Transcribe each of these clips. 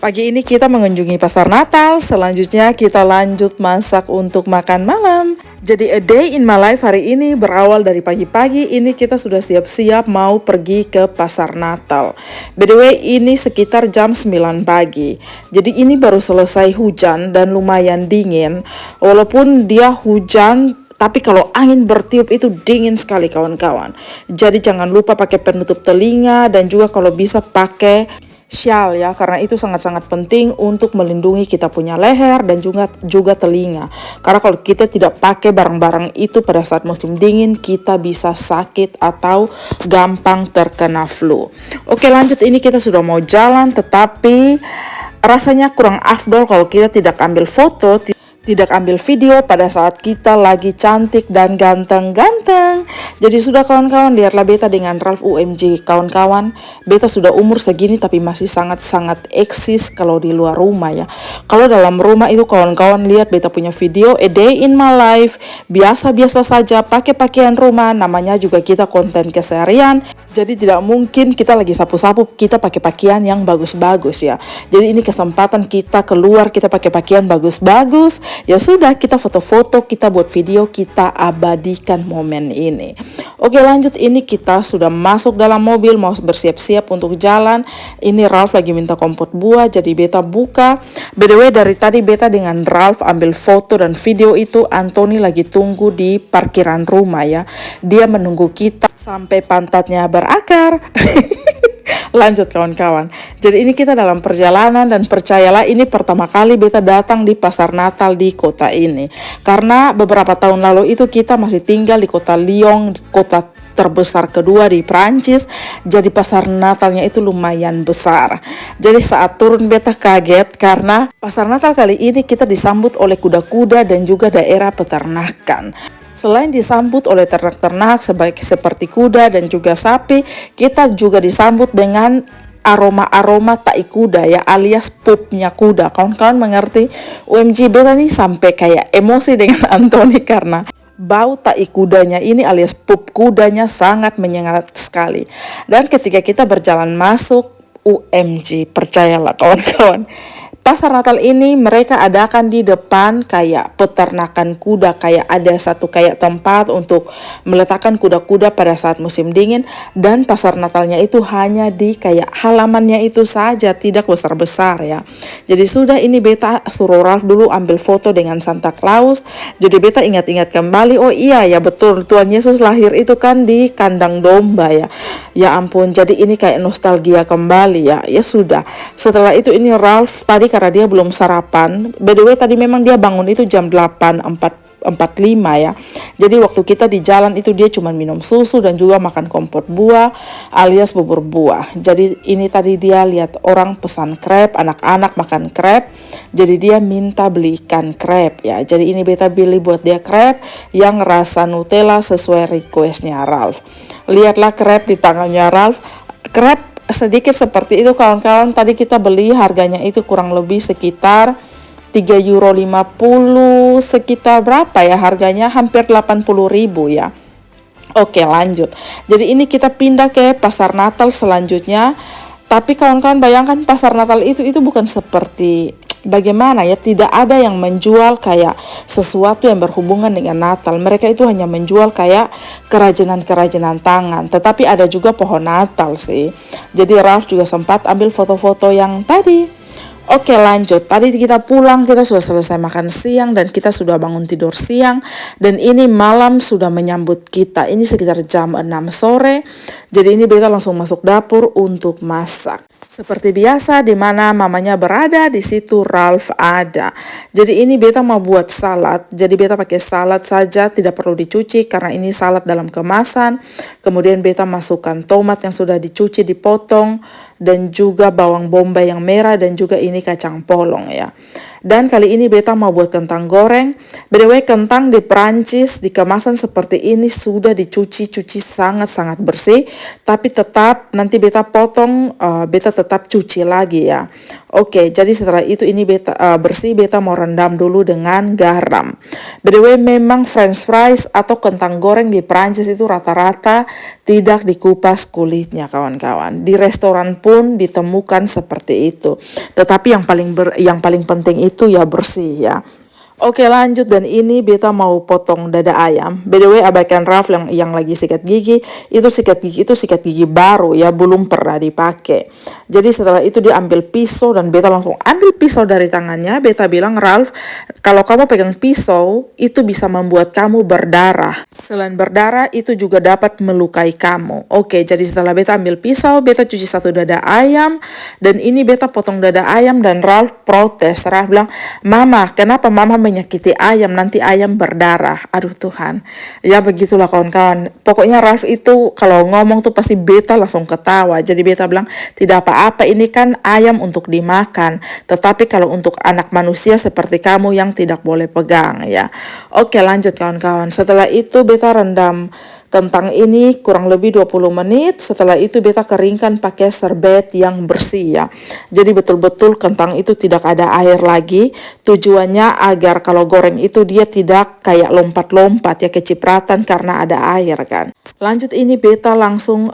Pagi ini kita mengunjungi pasar Natal, selanjutnya kita lanjut masak untuk makan malam. Jadi a day in my life hari ini berawal dari pagi-pagi ini kita sudah siap-siap mau pergi ke pasar Natal. By the way ini sekitar jam 9 pagi. Jadi ini baru selesai hujan dan lumayan dingin. Walaupun dia hujan, tapi kalau angin bertiup itu dingin sekali kawan-kawan. Jadi jangan lupa pakai penutup telinga dan juga kalau bisa pakai shawl ya, karena itu sangat-sangat penting untuk melindungi kita punya leher dan juga telinga. Karena kalau kita tidak pakai barang-barang itu pada saat musim dingin, kita bisa sakit atau gampang terkena flu. Oke, lanjut, ini kita sudah mau jalan, tetapi rasanya kurang afdol kalau kita tidak ambil foto, tidak ambil video pada saat kita lagi cantik dan ganteng-ganteng. Jadi sudah kawan-kawan, lihatlah beta dengan Ralph UMG kawan-kawan. Beta sudah umur segini tapi masih sangat-sangat eksis kalau di luar rumah ya. Kalau dalam rumah itu kawan-kawan lihat beta punya video a day in my life. Biasa-biasa saja pakai pakaian rumah, namanya juga kita konten keseharian. Jadi tidak mungkin kita lagi sapu-sapu kita pakai pakaian yang bagus-bagus ya. Jadi ini kesempatan kita keluar, kita pakai pakaian bagus-bagus. Ya sudah, kita foto-foto, kita buat video, kita abadikan momen ini. Oke, lanjut, ini kita sudah masuk dalam mobil mau bersiap-siap untuk jalan. Ini Ralph lagi minta kompot buah, jadi beta buka. By the way, dari tadi beta dengan Ralph ambil foto dan video itu. Anthony lagi tunggu di parkiran rumah ya. Dia menunggu kita sampai pantatnya berakar. Lanjut kawan-kawan. Jadi ini kita dalam perjalanan dan percayalah ini pertama kali beta datang di pasar Natal di kota ini. Karena beberapa tahun lalu itu kita masih tinggal di kota Lyon, kota terbesar kedua di Prancis. Jadi pasar Natalnya itu lumayan besar. Jadi saat turun beta kaget karena pasar Natal kali ini kita disambut oleh kuda-kuda dan juga daerah peternakan. Selain disambut oleh ternak-ternak seperti kuda dan juga sapi, kita juga disambut dengan aroma-aroma tai kuda ya, alias pupnya kuda. Kawan-kawan mengerti? UMG beta nih sampai kayak emosi dengan Anthony karena bau tai kudanya ini alias pup kudanya sangat menyengat sekali. Dan ketika kita berjalan masuk, UMG percayalah kawan-kawan, pasar Natal ini mereka adakan di depan kayak peternakan kuda, kayak ada satu kayak tempat untuk meletakkan kuda-kuda pada saat musim dingin. Dan pasar Natalnya itu hanya di kayak halamannya itu saja, tidak besar-besar ya. Jadi sudah, ini beta suruh Ralph dulu ambil foto dengan Santa Claus. Jadi beta ingat-ingat kembali, oh iya ya betul, Tuhan Yesus lahir itu kan di kandang domba ya. Ya ampun, jadi ini kayak nostalgia kembali ya. Ya sudah, setelah itu ini Ralph tadi karena dia belum sarapan. By the way tadi memang dia bangun itu jam 8.45 ya. Jadi waktu kita di jalan itu dia cuma minum susu dan juga makan kompot buah alias bubur buah. Jadi ini tadi dia lihat orang pesan crepe, anak-anak makan crepe. Jadi dia minta belikan crepe ya. Jadi ini beta beli buat dia crepe yang rasa Nutella sesuai requestnya Ralph. Lihatlah crepe di tangannya Ralph. Crepe sedikit seperti itu kawan-kawan. Tadi kita beli harganya itu kurang lebih sekitar €3.50, sekitar berapa ya harganya, hampir 80.000 ya. Oke, lanjut. Jadi ini kita pindah ke pasar Natal selanjutnya. Tapi kawan-kawan bayangkan pasar Natal itu bukan seperti bagaimana ya, tidak ada yang menjual kayak sesuatu yang berhubungan dengan Natal. Mereka itu hanya menjual kayak kerajinan-kerajinan tangan. Tetapi ada juga pohon Natal sih. Jadi Ralph juga sempat ambil foto-foto yang tadi. Oke, lanjut. Tadi kita pulang, kita sudah selesai makan siang dan kita sudah bangun tidur siang. Dan ini malam sudah menyambut kita. Ini sekitar jam 6 sore. Jadi ini beta langsung masuk dapur untuk masak. Seperti biasa, di mana mamanya berada, di situ Ralph ada. Jadi ini beta mau buat salad. Jadi beta pakai salad saja, tidak perlu dicuci karena ini salad dalam kemasan. Kemudian beta masukkan tomat yang sudah dicuci, dipotong, dan juga bawang bombay yang merah dan juga ini kacang polong ya. Dan kali ini beta mau buat kentang goreng. By the way, kentang di Prancis di kemasan seperti ini sudah dicuci sangat-sangat bersih. Tapi tetap nanti beta potong, beta tetap cuci lagi ya. Oke, jadi setelah itu ini beta bersih, beta mau rendam dulu dengan garam. By the way, memang french fries atau kentang goreng di Prancis itu rata-rata tidak dikupas kulitnya kawan-kawan. Di restoran pun ditemukan seperti itu. Tetapi yang paling penting itu ya bersih ya. Oke lanjut, dan ini beta mau potong dada ayam. By the way, abaikan Ralph yang lagi sikat gigi. Sikat gigi baru ya, belum pernah dipakai. Jadi setelah itu dia ambil pisau dan beta langsung ambil pisau dari tangannya. Beta bilang, Ralph, kalau kamu pegang pisau itu bisa membuat kamu berdarah. Selain berdarah itu juga dapat melukai kamu. Oke, jadi setelah beta ambil pisau, beta cuci satu dada ayam. Dan ini beta potong dada ayam dan Ralph protes. Ralph bilang, Mama, kenapa Mama menyakiti ayam, nanti ayam berdarah. Aduh Tuhan. Ya begitulah kawan-kawan. Pokoknya Ralph itu kalau ngomong tuh pasti beta langsung ketawa. Jadi beta bilang, tidak apa-apa, ini kan ayam untuk dimakan. Tetapi kalau untuk anak manusia seperti kamu yang tidak boleh pegang ya. Oke lanjut kawan-kawan. Setelah itu beta rendam kentang ini kurang lebih 20 menit. Setelah itu beta keringkan pakai serbet yang bersih ya. Jadi betul-betul kentang itu tidak ada air lagi. Tujuannya agar kalau goreng itu dia tidak kayak lompat-lompat ya, kecipratan karena ada air kan. Lanjut ini beta langsung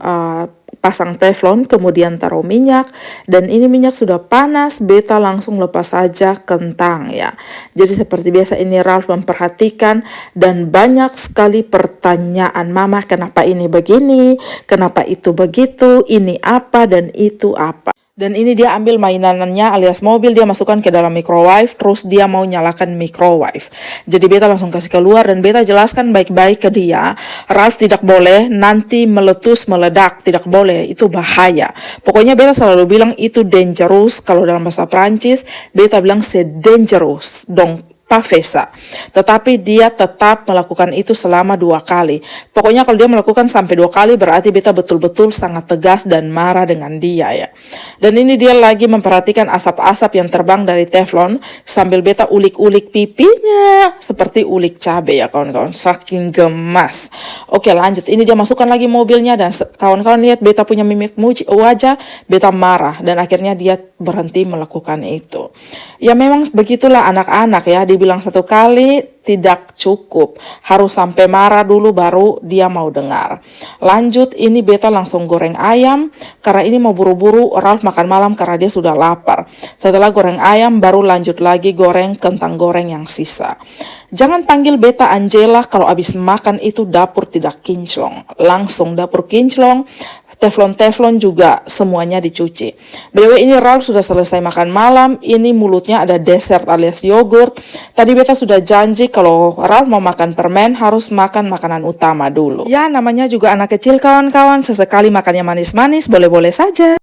pasang teflon, kemudian taruh minyak, dan ini minyak sudah panas, beta langsung lepas saja kentang ya. Jadi seperti biasa ini Ralph memperhatikan dan banyak sekali pertanyaan, Mama kenapa ini begini, kenapa itu begitu, ini apa dan itu apa. Dan ini dia ambil mainannya alias mobil, dia masukkan ke dalam microwave, terus dia mau nyalakan microwave. Jadi beta langsung kasih keluar dan beta jelaskan baik-baik ke dia, Ralph tidak boleh nanti meletus meledak, tidak boleh, itu bahaya. Pokoknya beta selalu bilang itu dangerous, kalau dalam bahasa Prancis beta bilang c'est dangerous, donc Pavesa. Tetapi dia tetap melakukan itu selama 2 kali. Pokoknya kalau dia melakukan sampai 2 kali berarti beta betul-betul sangat tegas dan marah dengan dia ya. Dan ini dia lagi memperhatikan asap-asap yang terbang dari teflon sambil beta ulik-ulik pipinya seperti ulik cabai ya kawan-kawan. Saking gemas. Oke lanjut, ini dia masukkan lagi mobilnya dan kawan-kawan lihat beta punya mimik wajah, beta marah dan akhirnya dia berhenti melakukan itu. Ya memang begitulah anak-anak ya, dibilang 1 kali tidak cukup, harus sampai marah dulu baru dia mau dengar. Lanjut ini beta langsung goreng ayam karena ini mau buru-buru Ralph makan malam karena dia sudah lapar. Setelah goreng ayam baru lanjut lagi goreng kentang goreng yang sisa. Jangan panggil beta Angela kalau habis makan itu dapur tidak kinclong, langsung dapur kinclong. Teflon juga semuanya dicuci. By the way, ini Ralph sudah selesai makan malam. Ini mulutnya ada dessert alias yogurt. Tadi beta sudah janji kalau Ralph mau makan permen harus makan makanan utama dulu. Ya namanya juga anak kecil kawan-kawan, sesekali makannya manis-manis boleh-boleh saja.